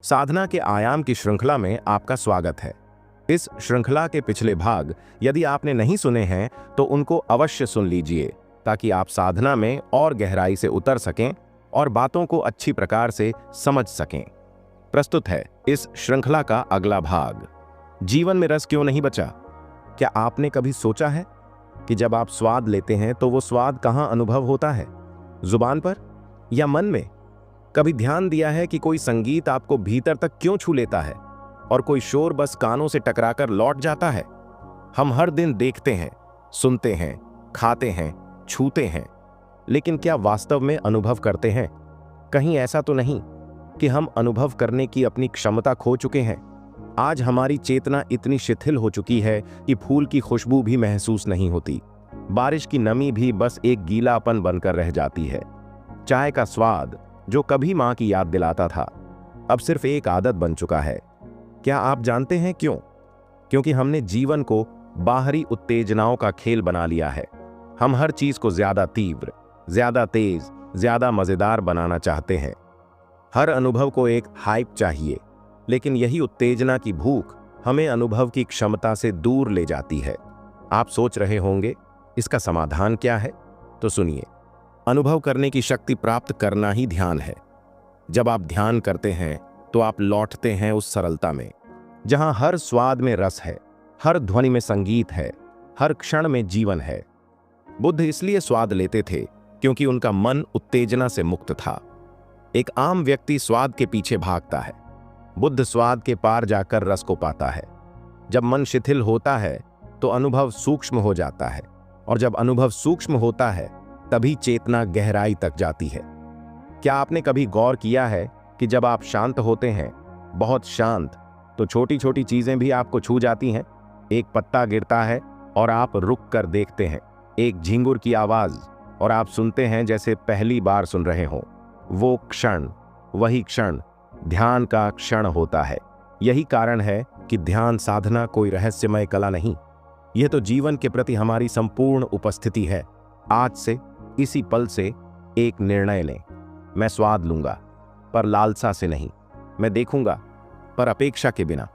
साधना के आयाम की श्रृंखला में आपका स्वागत है। इस श्रृंखला के पिछले भाग यदि आपने नहीं सुने हैं तो उनको अवश्य सुन लीजिए ताकि आप साधना में और गहराई से उतर सकें और बातों को अच्छी प्रकार से समझ सकें। प्रस्तुत है इस श्रृंखला का अगला भाग, जीवन में रस क्यों नहीं बचा। क्या आपने कभी सोचा है कि जब आप स्वाद लेते हैं तो वो स्वाद कहाँ अनुभव होता है, जुबान पर या मन में? कभी ध्यान दिया है कि कोई संगीत आपको भीतर तक क्यों छू लेता है और कोई शोर बस कानों से टकराकर लौट जाता है? हम हर दिन देखते हैं, सुनते हैं, खाते हैं, छूते हैं, लेकिन क्या वास्तव में अनुभव करते हैं? कहीं ऐसा तो नहीं कि हम अनुभव करने की अपनी क्षमता खो चुके हैं? आज हमारी चेतना इतनी शिथिल हो चुकी है कि फूल की खुशबू भी महसूस नहीं होती, बारिश की नमी भी बस एक गीलापन बनकर रह जाती है। चाय का स्वाद जो कभी मां की याद दिलाता था अब सिर्फ एक आदत बन चुका है। क्या आप जानते हैं क्यों? क्योंकि हमने जीवन को बाहरी उत्तेजनाओं का खेल बना लिया है। हम हर चीज को ज्यादा तीव्र, ज्यादा तेज, ज्यादा मजेदार बनाना चाहते हैं। हर अनुभव को एक हाइप चाहिए, लेकिन यही उत्तेजना की भूख हमें अनुभव की क्षमता से दूर ले जाती है। आप सोच रहे होंगे इसका समाधान क्या है? तो सुनिए, अनुभव करने की शक्ति प्राप्त करना ही ध्यान है। जब आप ध्यान करते हैं तो आप लौटते हैं उस सरलता में जहां हर स्वाद में रस है, हर ध्वनि में संगीत है, हर क्षण में जीवन है। बुद्ध इसलिए स्वाद लेते थे क्योंकि उनका मन उत्तेजना से मुक्त था। एक आम व्यक्ति स्वाद के पीछे भागता है, बुद्ध स्वाद के पार जाकर रस को पाता है। जब मन शिथिल होता है तो अनुभव सूक्ष्म हो जाता है, और जब अनुभव सूक्ष्म होता है तभी चेतना गहराई तक जाती है। क्या आपने कभी गौर किया है कि जब आप शांत होते हैं, बहुत शांत, तो छोटी छोटी चीजें भी आपको छू जाती हैं? एक पत्ता गिरता है और आप रुक कर देखते हैं, एक झिंगुर की आवाज और आप सुनते हैं जैसे पहली बार सुन रहे हो। वो क्षण, वही क्षण ध्यान का क्षण होता है। यही कारण है कि ध्यान साधना कोई रहस्यमय कला नहीं, यह तो जीवन के प्रति हमारी संपूर्ण उपस्थिति है। आज से, इसी पल से एक निर्णय लें, मैं स्वाद लूंगा पर लालसा से नहीं, मैं देखूंगा पर अपेक्षा के बिना,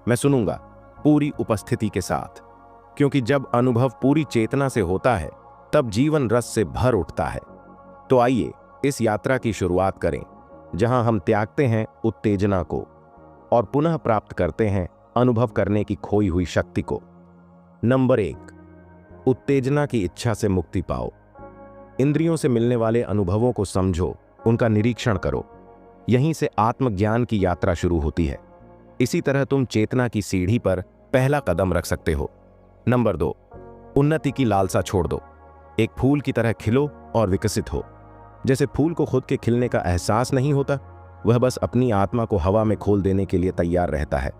मैं सुनूंगा पूरी उपस्थिति के साथ। क्योंकि जब अनुभव पूरी चेतना से होता है तब जीवन रस से भर उठता है। तो आइए इस यात्रा की शुरुआत करें जहां हम त्यागते हैं उत्तेजना को और पुनः प्राप्त करते हैं अनुभव करने की खोई हुई शक्ति को। नंबर 1, उत्तेजना की इच्छा से मुक्ति पाओ। इंद्रियों से मिलने वाले अनुभवों को समझो, उनका निरीक्षण करो। यहीं से आत्मज्ञान की यात्रा शुरू होती है। इसी तरह तुम चेतना की सीढ़ी पर पहला कदम रख सकते हो। नंबर 2, उन्नति की लालसा छोड़ दो। एक फूल की तरह खिलो और विकसित हो। जैसे फूल को खुद के खिलने का एहसास नहीं होता, वह बस अपनी आत्मा को हवा में खोल देने के लिए तैयार रहता है।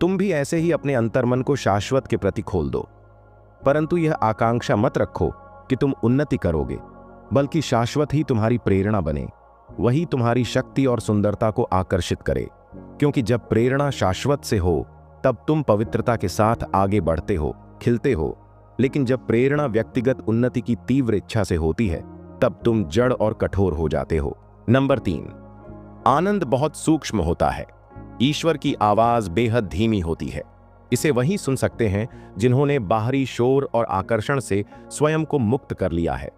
तुम भी ऐसे ही अपने अंतर्मन को शाश्वत के प्रति खोल दो। परंतु यह आकांक्षा मत रखो कि तुम उन्नति करोगे, बल्कि शाश्वत ही तुम्हारी प्रेरणा बने, वही तुम्हारी शक्ति और सुंदरता को आकर्षित करे। क्योंकि जब प्रेरणा शाश्वत से हो तब तुम पवित्रता के साथ आगे बढ़ते हो, खिलते हो। लेकिन जब प्रेरणा व्यक्तिगत उन्नति की तीव्र इच्छा से होती है तब तुम जड़ और कठोर हो जाते हो। नंबर 3, आनंद बहुत सूक्ष्म होता है। ईश्वर की आवाज बेहद धीमी होती है। इसे वही सुन सकते हैं जिन्होंने बाहरी शोर और आकर्षण से स्वयं को मुक्त कर लिया है।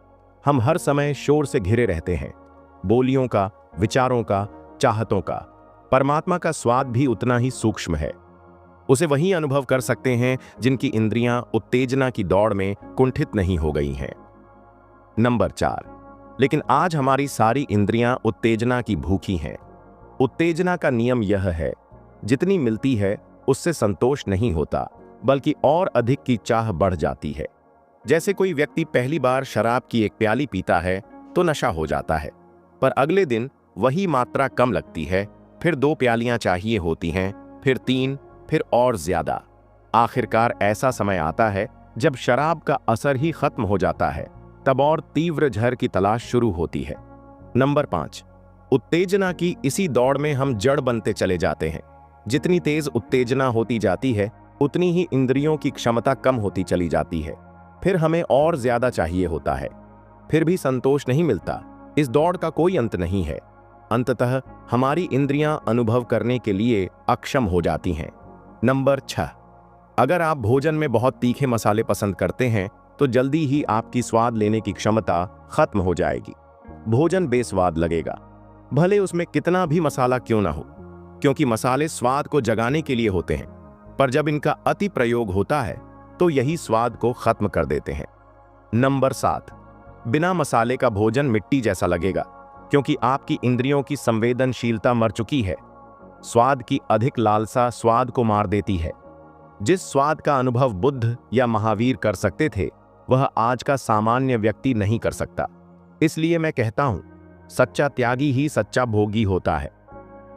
हम हर समय शोर से घिरे रहते हैं, बोलियों का, विचारों का, चाहतों का। परमात्मा का स्वाद भी उतना ही सूक्ष्म है। उसे वही अनुभव कर सकते हैं जिनकी इंद्रियां उत्तेजना की दौड़ में कुंठित नहीं हो गई हैं। नंबर 4, लेकिन आज हमारी सारी इंद्रियां उत्तेजना की भूखी हैं। उत्तेजना का नियम यह है, जितनी मिलती है उससे संतोष नहीं होता, बल्कि और अधिक की चाह बढ़ जाती है। जैसे कोई व्यक्ति पहली बार शराब की एक प्याली पीता है तो नशा हो जाता है, पर अगले दिन वही मात्रा कम लगती है, फिर 2 प्यालियां चाहिए होती हैं, फिर 3, फिर और ज्यादा। आखिरकार ऐसा समय आता है जब शराब का असर ही खत्म हो जाता है, तब और तीव्र जहर की तलाश शुरू होती है। नंबर 5, उत्तेजना की इसी दौड़ में हम जड़ बनते चले जाते हैं। जितनी तेज उत्तेजना होती जाती है उतनी ही इंद्रियों की क्षमता कम होती चली जाती है। फिर हमें और ज्यादा चाहिए होता है, फिर भी संतोष नहीं मिलता। इस दौड़ का कोई अंत नहीं है। अंततः हमारी इंद्रियां अनुभव करने के लिए अक्षम हो जाती हैं। नंबर 6, अगर आप भोजन में बहुत तीखे मसाले पसंद करते हैं तो जल्दी ही आपकी स्वाद लेने की क्षमता खत्म हो जाएगी। भोजन बेस्वाद लगेगा, भले उसमें कितना भी मसाला क्यों ना हो, क्योंकि मसाले स्वाद को जगाने के लिए होते हैं, पर जब इनका अति प्रयोग होता है तो यही स्वाद को खत्म कर देते हैं। नंबर 7, बिना मसाले का भोजन मिट्टी जैसा लगेगा, क्योंकि आपकी इंद्रियों की संवेदनशीलता मर चुकी है। स्वाद की अधिक लालसा स्वाद को मार देती है। जिस स्वाद का अनुभव बुद्ध या महावीर कर सकते थे, वह आज का सामान्य व्यक्ति नहीं कर सकता। इसलिए मैं कहता हूं, सच्चा त्यागी ही सच्चा भोगी होता है,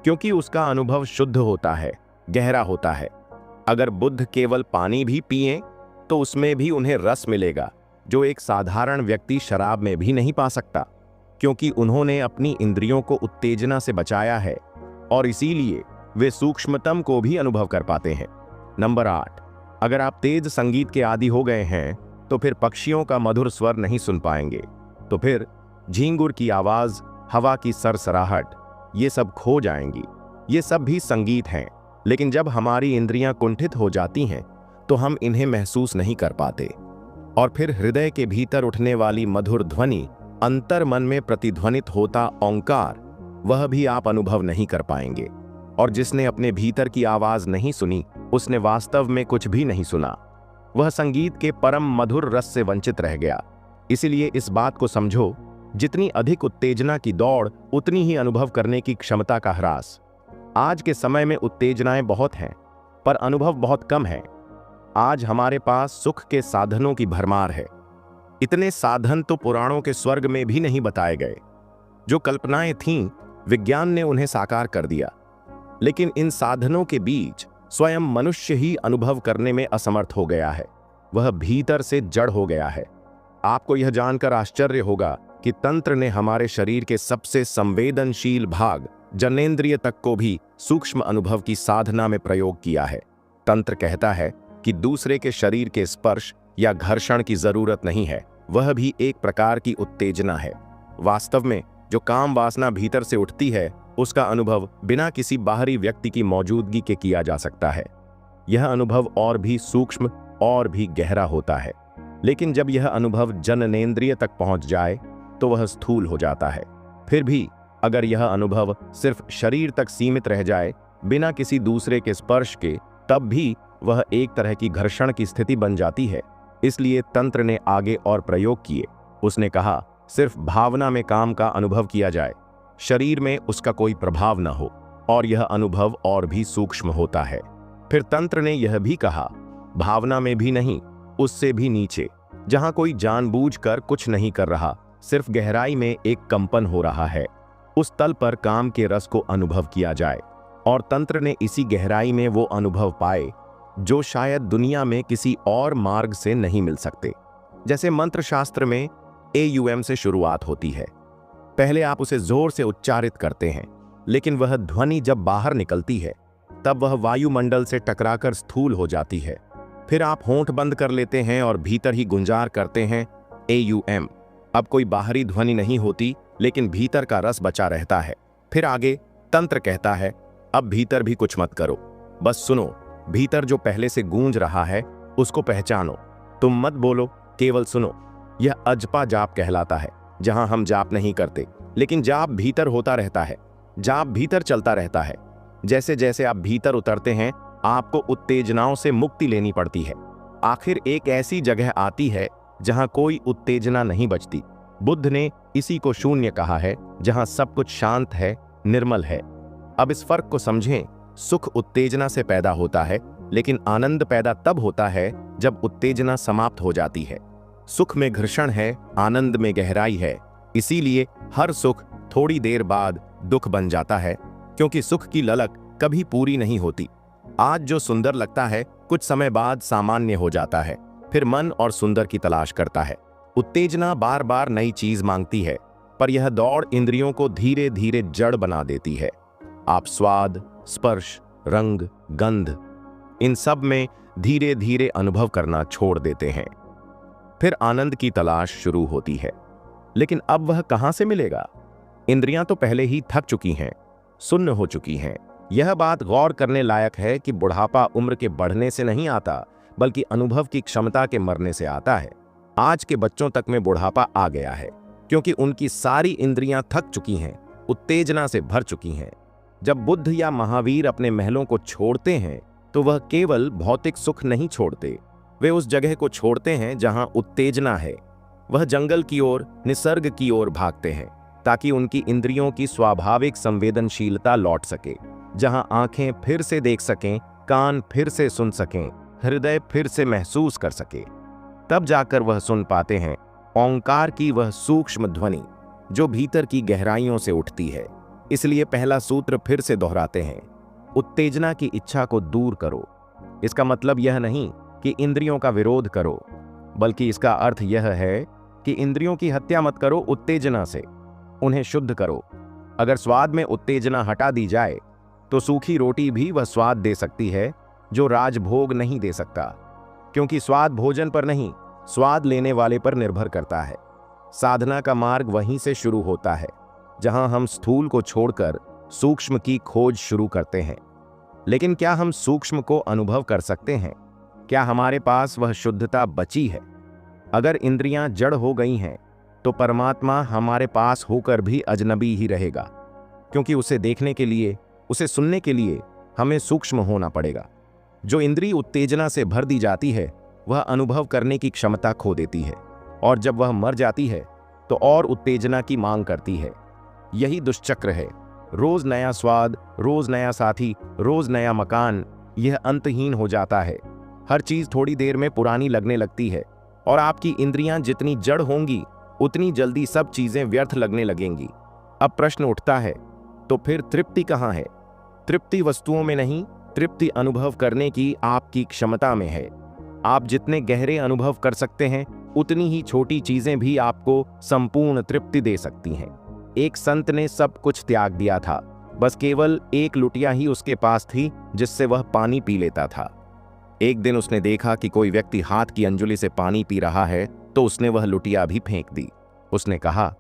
क्योंकि उसका अनुभव शुद्ध होता है, गहरा होता है। अगर बुद्ध केवल पानी भी पिएं तो उसमें भी उन्हें रस मिलेगा, जो एक साधारण व्यक्ति शराब में भी नहीं पा सकता, क्योंकि उन्होंने अपनी इंद्रियों को उत्तेजना से बचाया है और इसीलिए वे सूक्ष्मतम को भी अनुभव कर पाते हैं। नंबर 8, अगर आप तेज संगीत के आदी हो गए हैं तो फिर पक्षियों का मधुर स्वर नहीं सुन पाएंगे, तो फिर झींगुर की आवाज, हवा की सरसराहट, ये सब खो जाएंगी। ये सब भी संगीत हैं, लेकिन जब हमारी इंद्रियां कुंठित हो जाती हैं तो हम इन्हें महसूस नहीं कर पाते, और फिर हृदय के भीतर उठने वाली मधुर ध्वनि, अंतर मन में प्रतिध्वनित होता ओंकार, वह भी आप अनुभव नहीं कर पाएंगे। और जिसने अपने भीतर की आवाज नहीं सुनी, उसने वास्तव में कुछ भी नहीं सुना। वह संगीत के परम मधुर रस से वंचित रह गया। इसलिए इस बात को समझो, जितनी अधिक उत्तेजना की दौड़, उतनी ही अनुभव करने की क्षमता का ह्रास। आज के समय में उत्तेजनाएं बहुत हैं, पर अनुभव बहुत कम है। आज हमारे पास सुख के साधनों की भरमार है। इतने साधन तो पुराणों के स्वर्ग में भी नहीं बताए गए। जो कल्पनाएं थीं, विज्ञान ने उन्हें साकार कर दिया, लेकिन इन साधनों के बीच स्वयं मनुष्य ही अनुभव करने में असमर्थ हो गया है। वह भीतर से जड़ हो गया है। आपको यह जानकर आश्चर्य होगा कि तंत्र ने हमारे शरीर के सबसे संवेदनशील भाग जनेंद्रिय तक को भी सूक्ष्म अनुभव की साधना में प्रयोग किया है। तंत्र कहता है कि दूसरे के शरीर के स्पर्श या घर्षण की जरूरत नहीं है, वह भी एक प्रकार की उत्तेजना है। वास्तव में जो काम वासना भीतर से उठती है, उसका अनुभव बिना किसी बाहरी व्यक्ति की मौजूदगी के किया जा सकता है। यह अनुभव और भी सूक्ष्म और भी गहरा होता है, लेकिन जब यह अनुभव जननेंद्रिय तक पहुंच जाए तो वह स्थूल हो जाता है। फिर भी अगर यह अनुभव सिर्फ शरीर तक सीमित रह जाए, बिना किसी दूसरे के स्पर्श के, तब भी वह एक तरह की घर्षण की स्थिति बन जाती है। इसलिए तंत्र ने आगे और प्रयोग किए। उसने कहा, सिर्फ भावना में काम का अनुभव किया जाए, शरीर में उसका कोई प्रभाव न हो, और यह अनुभव और भी सूक्ष्म होता है। फिर तंत्र ने यह भी कहा, भावना में भी नहीं, उससे भी नीचे, जहां कोई जानबूझकर कुछ नहीं कर रहा, सिर्फ गहराई में एक कंपन हो रहा है, उस तल पर काम के रस को अनुभव किया जाए। और तंत्र ने इसी गहराई में वो अनुभव पाए जो शायद दुनिया में किसी और मार्ग से नहीं मिल सकते। जैसे मंत्र शास्त्र में AUM से शुरुआत होती है। पहले आप उसे जोर से उच्चारित करते हैं, लेकिन वह ध्वनि जब बाहर निकलती है तब वह वायुमंडल से टकराकर स्थूल हो जाती है। फिर आप होंठ बंद कर लेते हैं और भीतर ही गुंजार करते हैं AUM। अब कोई बाहरी ध्वनि नहीं होती, लेकिन भीतर का रस बचा रहता है। फिर आगे तंत्र कहता है, अब भीतर भी कुछ मत करो, बस सुनो। भीतर जो पहले से गूंज रहा है उसको पहचानो। तुम मत बोलो, केवल सुनो। यह अजपा जाप कहलाता है, जहां हम जाप नहीं करते, लेकिन जाप भीतर होता रहता है। जाप भीतर चलता रहता है। जैसे जैसे आप भीतर उतरते हैं, आपको उत्तेजनाओं से मुक्ति लेनी पड़ती है। आखिर एक ऐसी जगह आती है जहां कोई उत्तेजना नहीं बचती। बुद्ध ने इसी को शून्य कहा है, जहां सब कुछ शांत है, निर्मल है। अब इस फर्क को समझें। सुख उत्तेजना से पैदा होता है, लेकिन आनंद पैदा तब होता है जब उत्तेजना समाप्त हो जाती है। सुख में घर्षण है, आनंद में गहराई है। इसीलिए हर सुख थोड़ी देर बाद दुख बन जाता है, क्योंकि सुख की ललक कभी पूरी नहीं होती। आज जो सुंदर लगता है, कुछ समय बाद सामान्य हो जाता है, फिर मन और सुंदर की तलाश करता है। उत्तेजना बार बार नई चीज मांगती है, पर यह दौड़ इंद्रियों को धीरे धीरे जड़ बना देती है। आप स्वाद, स्पर्श, रंग, गंध, इन सब में धीरे धीरे अनुभव करना छोड़ देते हैं। फिर आनंद की तलाश शुरू होती है, लेकिन अब वह कहां से मिलेगा? इंद्रियां तो पहले ही थक चुकी हैं, सुन्न हो चुकी हैं। यह बात गौर करने लायक है कि बुढ़ापा उम्र के बढ़ने से नहीं आता, बल्कि अनुभव की क्षमता के मरने से आता है। आज के बच्चों तक में बुढ़ापा आ गया है क्योंकि उनकी सारी इंद्रियां थक चुकी हैं, उत्तेजना से भर चुकी हैं। जब बुद्ध या महावीर अपने महलों को छोड़ते हैं तो वह केवल भौतिक सुख नहीं छोड़ते, वे उस जगह को छोड़ते हैं जहां उत्तेजना है। वह जंगल की ओर, निसर्ग की ओर भागते हैं ताकि उनकी इंद्रियों की स्वाभाविक संवेदनशीलता लौट सके, जहां आंखें फिर से देख सकें, कान फिर से सुन सकें, हृदय फिर से महसूस कर सके। तब जाकर वह सुन पाते हैं ओंकार की वह सूक्ष्म ध्वनि जो भीतर की गहराइयों से उठती है। इसलिए पहला सूत्र फिर से दोहराते हैं, उत्तेजना की इच्छा को दूर करो। इसका मतलब यह नहीं कि इंद्रियों का विरोध करो, बल्कि इसका अर्थ यह है कि इंद्रियों की हत्या मत करो, उत्तेजना से उन्हें शुद्ध करो। अगर स्वाद में उत्तेजना हटा दी जाए तो सूखी रोटी भी वह स्वाद दे सकती है जो राजभोग नहीं दे सकता, क्योंकि स्वाद भोजन पर नहीं, स्वाद लेने वाले पर निर्भर करता है। साधना का मार्ग वहीं से शुरू होता है जहां हम स्थूल को छोड़कर सूक्ष्म की खोज शुरू करते हैं। लेकिन क्या हम सूक्ष्म को अनुभव कर सकते हैं? क्या हमारे पास वह शुद्धता बची है? अगर इंद्रियां जड़ हो गई हैं तो परमात्मा हमारे पास होकर भी अजनबी ही रहेगा, क्योंकि उसे देखने के लिए, उसे सुनने के लिए हमें सूक्ष्म होना पड़ेगा। जो इंद्रिय उत्तेजना से भर दी जाती है वह अनुभव करने की क्षमता खो देती है, और जब वह मर जाती है तो और उत्तेजना की मांग करती है। यही दुष्चक्र है। रोज नया स्वाद, रोज नया साथी, रोज नया मकान, यह अंतहीन हो जाता है। हर चीज थोड़ी देर में पुरानी लगने लगती है, और आपकी इंद्रियां जितनी जड़ होंगी उतनी जल्दी सब चीजें व्यर्थ लगने लगेंगी। अब प्रश्न उठता है, तो फिर तृप्ति कहाँ है? तृप्ति वस्तुओं में नहीं, तृप्ति अनुभव करने की आपकी क्षमता में है। आप जितने गहरे अनुभव कर सकते हैं उतनी ही छोटी चीजें भी आपको संपूर्ण तृप्ति दे सकती हैं। एक संत ने सब कुछ त्याग दिया था, बस केवल एक लुटिया ही उसके पास थी जिससे वह पानी पी लेता था। एक दिन उसने देखा कि कोई व्यक्ति हाथ की अंजुली से पानी पी रहा है, तो उसने वह लुटिया भी फेंक दी। उसने कहा,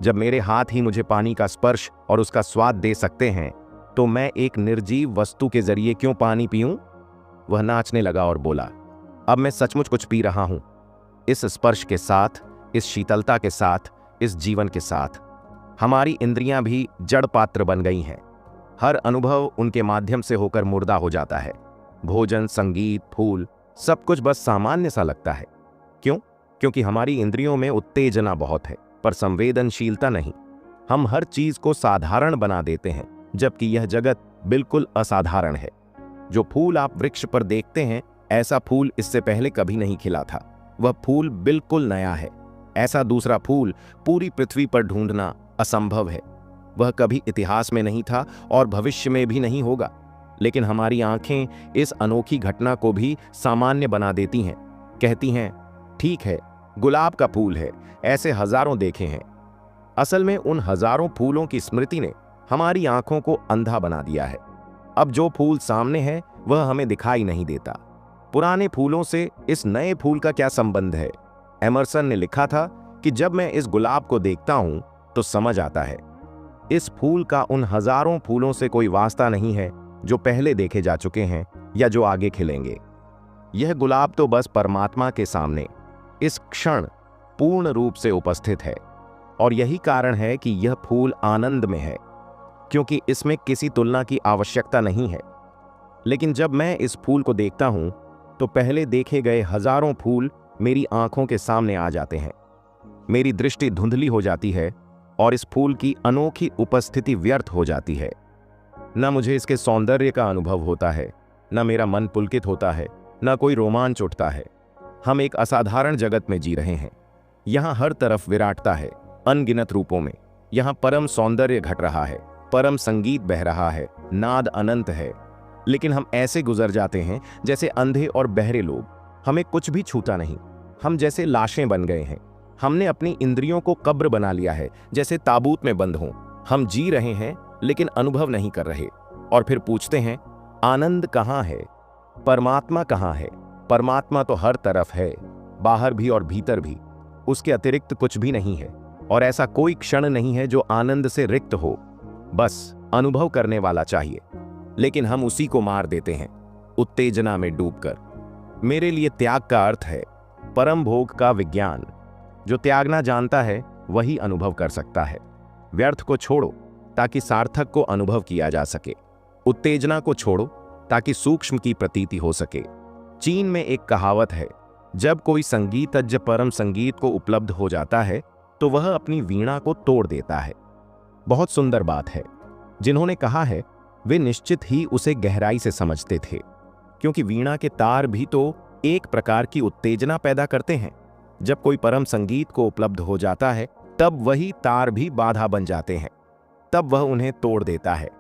जब मेरे हाथ ही मुझे पानी का स्पर्श और उसका स्वाद दे सकते हैं, तो मैं एक निर्जीव वस्तु के जरिए क्यों पानी पीऊं? वह नाचने लगा और बोला, अब मैं सचमुच कुछ पी रहा हूं, इस स्पर्श के साथ, इस शीतलता के साथ, इस जीवन के साथ। हमारी इंद्रियां भी जड़ पात्र बन गई हैं। हर अनुभव उनके माध्यम से होकर मुर्दा हो जाता है। भोजन, संगीत, फूल, सब कुछ बस सामान्य सा लगता है। क्यों? क्योंकि हमारी इंद्रियों में उत्तेजना बहुत है, पर संवेदनशीलता नहीं। हम हर चीज को साधारण बना देते हैं, जबकि यह जगत बिल्कुल असाधारण है। जो फूल आप वृक्ष पर देखते हैं, ऐसा फूल इससे पहले कभी नहीं खिला था। वह फूल बिल्कुल नया है। ऐसा दूसरा फूल पूरी पृथ्वी पर ढूंढना असंभव है। वह कभी इतिहास में नहीं था और भविष्य में भी नहीं होगा। लेकिन हमारी आंखें इस अनोखी घटना को भी सामान्य बना देती हैं। कहती हैं, ठीक है, गुलाब का फूल है, ऐसे हजारों देखे हैं। असल में उन हजारों फूलों की स्मृति ने हमारी आंखों को अंधा बना दिया है। अब जो फूल सामने है वह हमें दिखाई नहीं देता। पुराने फूलों से इस नए फूल का क्या संबंध है? एमर्सन ने लिखा था कि जब मैं इस गुलाब को देखता हूं तो समझ आता है, इस फूल का उन हजारों फूलों से कोई वास्ता नहीं है जो पहले देखे जा चुके हैं या जो आगे खिलेंगे। यह गुलाब तो बस परमात्मा के सामने इस क्षण पूर्ण रूप से उपस्थित है, और यही कारण है कि यह फूल आनंद में है, क्योंकि इसमें किसी तुलना की आवश्यकता नहीं है। लेकिन जब मैं इस फूल को देखता हूं तो पहले देखे गए हजारों फूल मेरी आंखों के सामने आ जाते हैं। मेरी दृष्टि धुंधली हो जाती है और इस फूल की अनोखी उपस्थिति व्यर्थ हो जाती है। न मुझे इसके सौंदर्य का अनुभव होता है, न मेरा मन पुलकित होता है, न कोई रोमांच उठता है। हम एक असाधारण जगत में जी रहे हैं। यहाँ हर तरफ विराटता है, अनगिनत रूपों में। यहाँ परम सौंदर्य घट रहा है, परम संगीत बह रहा है, नाद अनंत है। लेकिन हम ऐसे गुजर जाते हैं जैसे अंधे और बहरे लोग। हमें कुछ भी छूता नहीं। हम जैसे लाशें बन गए हैं। हमने अपनी इंद्रियों को कब्र बना लिया है, जैसे ताबूत में बंद हों। हम जी रहे हैं लेकिन अनुभव नहीं कर रहे, और फिर पूछते हैं, आनंद कहाँ है? परमात्मा कहाँ है? परमात्मा तो हर तरफ है, बाहर भी और भीतर भी। उसके अतिरिक्त कुछ भी नहीं है। और ऐसा कोई क्षण नहीं है जो आनंद से रिक्त हो, बस अनुभव करने वाला चाहिए। लेकिन हम उसी को मार देते हैं, उत्तेजना में डूबकर। मेरे लिए त्याग का अर्थ है परम भोग का विज्ञान। जो त्यागना जानता है वही अनुभव कर सकता है। व्यर्थ को छोड़ो ताकि सार्थक को अनुभव किया जा सके। उत्तेजना को छोड़ो ताकि सूक्ष्म की प्रतीति हो सके। चीन में एक कहावत है, जब कोई संगीतज्ञ परम संगीत को उपलब्ध हो जाता है तो वह अपनी वीणा को तोड़ देता है। बहुत सुंदर बात है। जिन्होंने कहा है वे निश्चित ही उसे गहराई से समझते थे, क्योंकि वीणा के तार भी तो एक प्रकार की उत्तेजना पैदा करते हैं। जब कोई परम संगीत को उपलब्ध हो जाता है तब वही तार भी बाधा बन जाते हैं। तब वह उन्हें तोड़ देता है,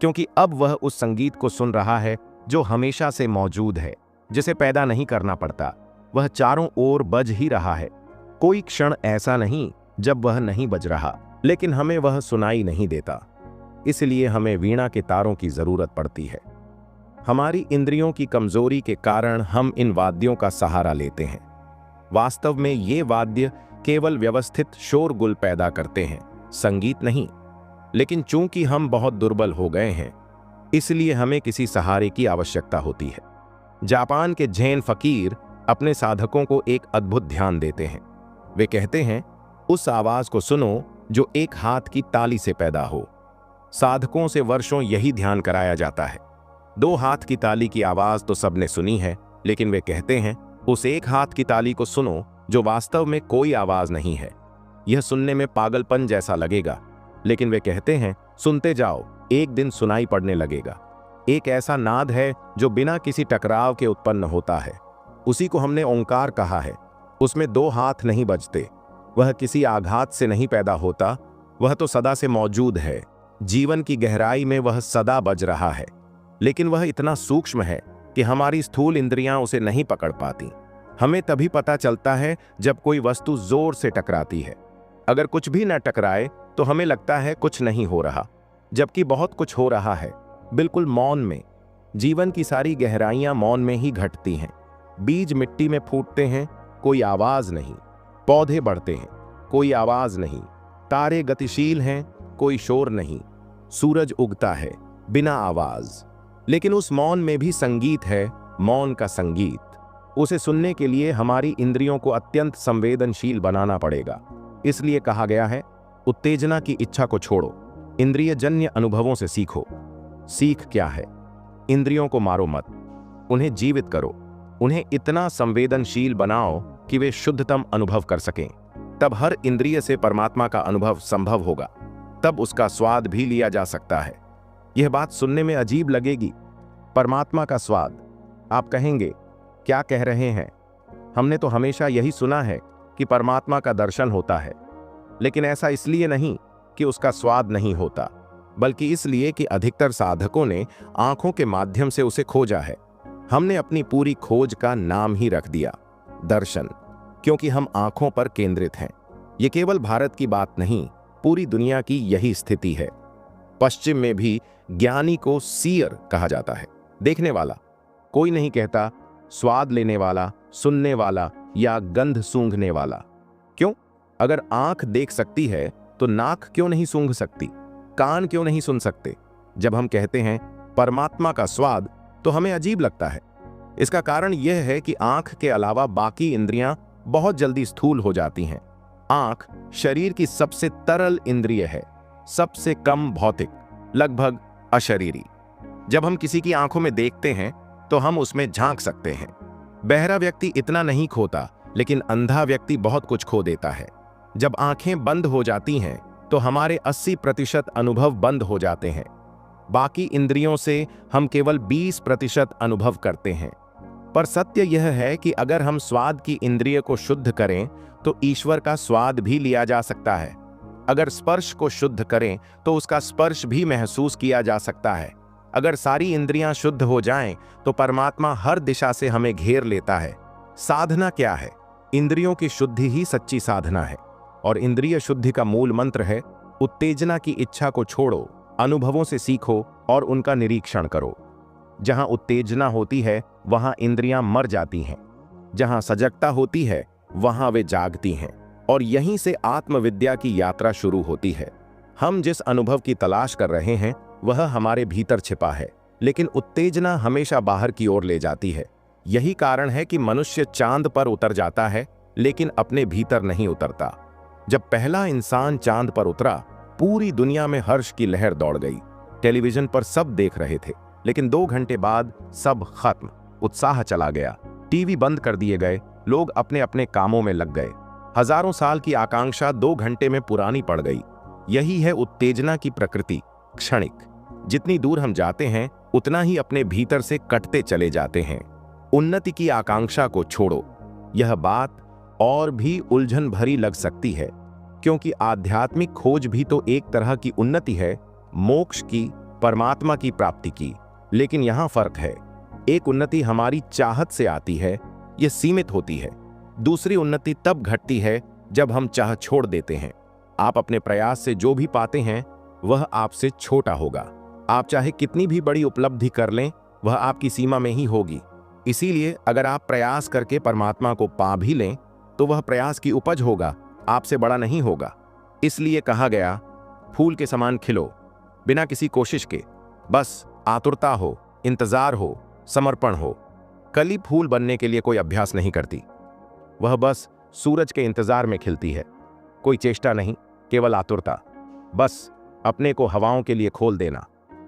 क्योंकि अब वह उस संगीत को सुन रहा है जो हमेशा से मौजूद है, जिसे पैदा नहीं करना पड़ता। वह चारों ओर बज ही रहा है। कोई क्षण ऐसा नहीं जब वह नहीं बज रहा, लेकिन हमें वह सुनाई नहीं देता। इसलिए हमें वीणा के तारों की जरूरत पड़ती है। हमारी इंद्रियों की कमजोरी के कारण हम इन वाद्यों का सहारा लेते हैं। वास्तव में ये वाद्य केवल व्यवस्थित शोरगुल पैदा करते हैं, संगीत नहीं। लेकिन चूंकि हम बहुत दुर्बल हो गए हैं, इसलिए हमें किसी सहारे की आवश्यकता होती है। जापान के जैन फकीर अपने साधकों को एक अद्भुत ध्यान देते हैं। वे कहते हैं, उस आवाज को सुनो जो एक हाथ की ताली से पैदा हो। साधकों से वर्षों यही ध्यान कराया जाता है। 2 हाथ की ताली की आवाज तो सबने सुनी है, लेकिन वे कहते हैं उस एक हाथ की ताली को सुनो जो वास्तव में कोई आवाज नहीं है। यह सुनने में पागलपन जैसा लगेगा, लेकिन वे कहते हैं सुनते जाओ, एक दिन सुनाई पड़ने लगेगा। एक ऐसा नाद है जो बिना किसी टकराव के उत्पन्न होता है। उसी को हमने ओंकार कहा है। उसमें 2 हाथ नहीं बजते। वह किसी आघात से नहीं पैदा होता, वह तो सदा से मौजूद है। जीवन की गहराई में वह सदा बज रहा है, लेकिन वह इतना सूक्ष्म है कि हमारी स्थूल इंद्रियां उसे नहीं पकड़ पाती। हमें तभी पता चलता है जब कोई वस्तु जोर से टकराती है। अगर कुछ भी न टकराए तो हमें लगता है कुछ नहीं हो रहा, जबकि बहुत कुछ हो रहा है, बिल्कुल मौन में। जीवन की सारी गहराइयां मौन में ही घटती हैं। बीज मिट्टी में फूटते हैं, कोई आवाज नहीं। पौधे बढ़ते हैं, कोई आवाज नहीं। तारे गतिशील हैं, कोई शोर नहीं। सूरज उगता है, बिना आवाज। लेकिन उस मौन में भी संगीत है, मौन का संगीत। उसे सुनने के लिए हमारी इंद्रियों को अत्यंत संवेदनशील बनाना पड़ेगा। इसलिए कहा गया है, उत्तेजना की इच्छा को छोड़ो, इंद्रियजन्य अनुभवों से सीखो। सीख क्या है? इंद्रियों को मारो मत, उन्हें जीवित करो। उन्हें इतना संवेदनशील बनाओ कि वे शुद्धतम अनुभव कर सकें। तब हर इंद्रिय से परमात्मा का अनुभव संभव होगा। तब उसका स्वाद भी लिया जा सकता है। यह बात सुनने में अजीब लगेगी, परमात्मा का स्वाद। आप कहेंगे, क्या कह रहे हैं? हमने तो हमेशा यही सुना है कि परमात्मा का दर्शन होता है। लेकिन ऐसा इसलिए नहीं कि उसका स्वाद नहीं होता, बल्कि इसलिए कि अधिकतर साधकों ने आंखों के माध्यम से उसे खोजा है। हमने अपनी पूरी खोज का नाम ही रख दिया दर्शन, क्योंकि हम आंखों पर केंद्रित हैं। ये केवल भारत की बात नहीं, पूरी दुनिया की यही स्थिति है। पश्चिम में भी ज्ञानी को सीयर कहा जाता है, देखने वाला। कोई नहीं कहता स्वाद लेने वाला, सुनने वाला या गंध सूंघने वाला। क्यों? अगर आंख देख सकती है तो नाक क्यों नहीं सूंघ सकती? कान क्यों नहीं सुन सकते? जब हम कहते हैं परमात्मा का स्वाद तो हमें अजीब लगता है। इसका कारण यह है कि आंख के अलावा बाकी इंद्रियां बहुत जल्दी स्थूल हो जाती हैं। आंख शरीर की सबसे तरल इंद्रिय है, सबसे कम भौतिक, लगभग अशरीरी। जब हम किसी की आंखों में देखते हैं तो हम उसमें झांक सकते हैं। बहरा व्यक्ति इतना नहीं खोता, लेकिन अंधा व्यक्ति बहुत कुछ खो देता है। जब आंखें बंद हो जाती हैं तो हमारे 80% अनुभव बंद हो जाते हैं। बाकी इंद्रियों से हम केवल 20% अनुभव करते हैं। पर सत्य यह है कि अगर हम स्वाद की इंद्रिय को शुद्ध करें तो ईश्वर का स्वाद भी लिया जा सकता है। अगर स्पर्श को शुद्ध करें तो उसका स्पर्श भी महसूस किया जा सकता है। अगर सारी इंद्रियां शुद्ध हो जाएं तो परमात्मा हर दिशा से हमें घेर लेता है। साधना क्या है? इंद्रियों की शुद्धि ही सच्ची साधना है। और इंद्रिय शुद्धि का मूल मंत्र है, उत्तेजना की इच्छा को छोड़ो, अनुभवों से सीखो और उनका निरीक्षण करो। जहां उत्तेजना होती है वहां इंद्रियां मर जाती हैं। जहां सजगता होती है वहां वे जागती हैं। और यहीं से आत्मविद्या की यात्रा शुरू होती है। हम जिस अनुभव की तलाश कर रहे हैं वह हमारे भीतर छिपा है, लेकिन उत्तेजना हमेशा बाहर की ओर ले जाती है। यही कारण है कि मनुष्य चांद पर उतर जाता है लेकिन अपने भीतर नहीं उतरता। जब पहला इंसान चांद पर उतरा, पूरी दुनिया में हर्ष की लहर दौड़ गई। टेलीविजन पर सब देख रहे थे, लेकिन 2 घंटे बाद सब खत्म, उत्साह चला गया, टीवी बंद कर दिए गए, लोग अपने अपने कामों में लग गए। हजारों साल की आकांक्षा 2 घंटे में पुरानी पड़ गई। यही है उत्तेजना की प्रकृति, क्षणिक। जितनी दूर हम जाते हैं उतना ही अपने भीतर से कटते चले जाते हैं। उन्नति की आकांक्षा को छोड़ो। यह बात और भी उलझन भरी लग सकती है, क्योंकि आध्यात्मिक खोज भी तो एक तरह की उन्नति है, मोक्ष की, परमात्मा की प्राप्ति की। लेकिन यहां फर्क है। एक उन्नति हमारी चाहत से आती है, यह सीमित होती है। दूसरी उन्नति तब घटती है जब हम चाह छोड़ देते हैं। आप अपने प्रयास से जो भी पाते हैं वह आपसे छोटा होगा। आप चाहे कितनी भी बड़ी उपलब्धि कर लें, वह आपकी सीमा में ही होगी। इसीलिए अगर आप प्रयास करके परमात्मा को पा भी लें तो वह प्रयास की उपज होगा, आपसे बड़ा नहीं होगा। इसलिए कहा गया, फूल के समान खिलो, बिना किसी कोशिश के। बस आतुरता हो, इंतजार हो, समर्पण हो। कली फूल बनने के लिए कोई अभ्यास नहीं करती, वह बस सूरज के इंतजार में खिलती है। कोई चेष्टा नहीं, केवल आतुरता। बस अपने को हवाओं के लिए खोल देना।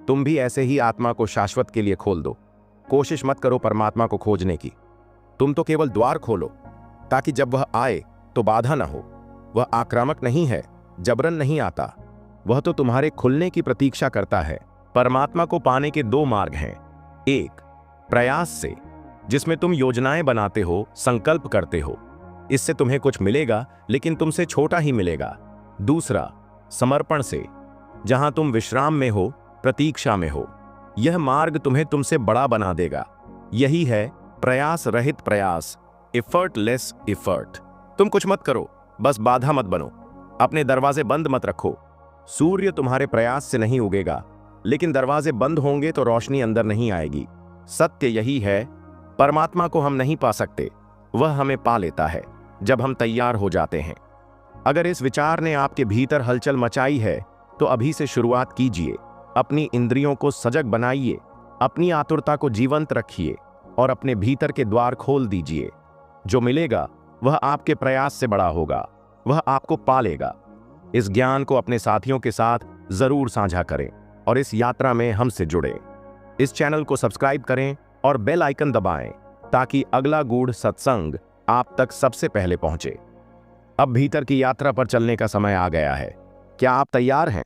तुम भी ऐसे ही आत्मा को शाश्वत के लिए खोल दो। कोशिश मत करो परमात्मा को खोजने की, तुम तो केवल द्वार खोलो, ताकि जब वह आए तो बाधा न हो। वह आक्रामक नहीं है, जबरन नहीं आता, वह तो तुम्हारे खुलने की प्रतीक्षा करता है। परमात्मा को पाने के 2 मार्ग हैं। एक, प्रयास से, जिसमें तुम योजनाएं बनाते हो, संकल्प करते हो, इससे तुम्हें कुछ मिलेगा लेकिन तुमसे छोटा ही मिलेगा। दूसरा, समर्पण से, जहां तुम विश्राम में हो, प्रतीक्षा में हो। यह मार्ग तुम्हें तुमसे बड़ा बना देगा। यही है प्रयास रहित प्रयास, एफर्टलेस एफर्ट। तुम कुछ मत करो, बस बाधा मत बनो, अपने दरवाजे बंद मत रखो। सूर्य तुम्हारे प्रयास से नहीं उगेगा, लेकिन दरवाजे बंद होंगे तो रोशनी अंदर नहीं आएगी। सत्य यही है, परमात्मा को हम नहीं पा सकते, वह हमें पा लेता है जब हम तैयार हो जाते हैं। अगर इस विचार ने आपके भीतर हलचल मचाई है तो अभी से शुरुआत कीजिए। अपनी इंद्रियों को सजग बनाइए, अपनी आतुरता को जीवंत रखिए और अपने भीतर के द्वार खोल दीजिए। जो मिलेगा वह आपके प्रयास से बड़ा होगा, वह आपको पालेगा। इस ज्ञान को अपने साथियों के साथ जरूर साझा करें और इस यात्रा में हमसे जुड़ें। इस चैनल को सब्सक्राइब करें और बेल आइकन दबाएं ताकि अगला गूढ़ सत्संग आप तक सबसे पहले पहुंचे। अब भीतर की यात्रा पर चलने का समय आ गया है। क्या आप तैयार हैं?